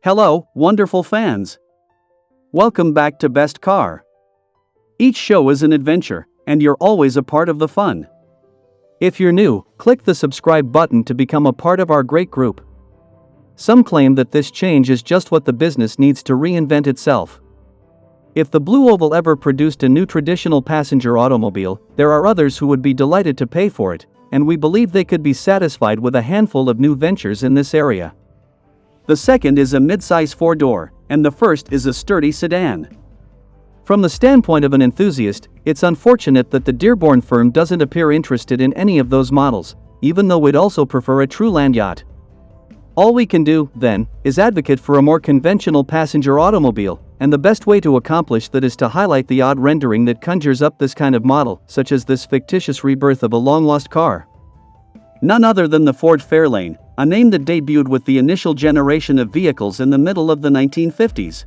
Hello, wonderful fans. Welcome back to Best Car. Each show is an adventure, and you're always a part of the fun. If you're new, click the subscribe button to become a part of our great group. Some claim that this change is just what the business needs to reinvent itself. If the Blue Oval ever produced a new traditional passenger automobile, there are others who would be delighted to pay for it, and we believe they could be satisfied with a handful of new ventures in this area. The second is a mid-size four-door, and the first is a sturdy sedan. From the standpoint of an enthusiast, it's unfortunate that the Dearborn firm doesn't appear interested in any of those models, even though we'd also prefer a true land yacht. All we can do, then, is advocate for a more conventional passenger automobile, and the best way to accomplish that is to highlight the odd rendering that conjures up this kind of model, such as this fictitious rebirth of a long-lost car. None other than the Ford Fairlane, a name that debuted with the initial generation of vehicles in the middle of the 1950s.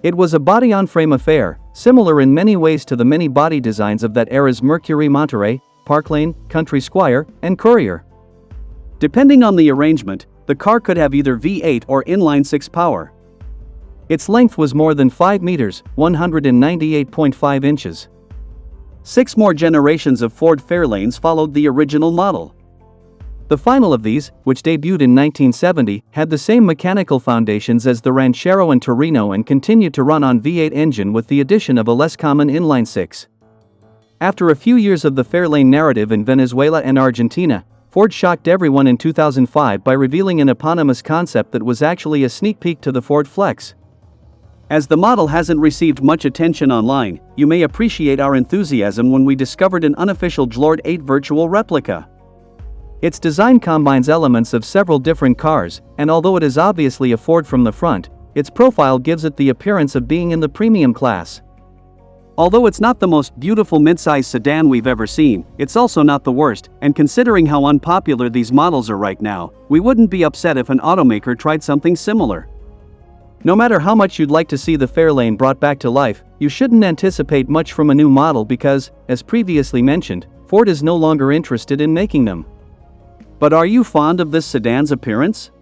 It was a body-on-frame affair, similar in many ways to the many body designs of that era's Mercury Monterey, Parklane, Country Squire, and Courier. Depending on the arrangement, the car could have either V8 or inline-six power. Its length was more than 5 meters, 198.5 inches. 6 more generations of Ford Fairlanes followed the original model. The final of these, which debuted in 1970, had the same mechanical foundations as the Ranchero and Torino and continued to run on V8 engine with the addition of a less common inline-six. After a few years of the Fairlane narrative in Venezuela and Argentina, Ford shocked everyone in 2005 by revealing an eponymous concept that was actually a sneak peek to the Ford Flex. As the model hasn't received much attention online, you may appreciate our enthusiasm when we discovered an unofficial JLord 8 virtual replica. Its design combines elements of several different cars, and although it is obviously a Ford from the front, its profile gives it the appearance of being in the premium class. Although it's not the most beautiful midsize sedan we've ever seen, it's also not the worst, and considering how unpopular these models are right now, we wouldn't be upset if an automaker tried something similar. No matter how much you'd like to see the Fairlane brought back to life, you shouldn't anticipate much from a new model because, as previously mentioned, Ford is no longer interested in making them. But are you fond of this sedan's appearance?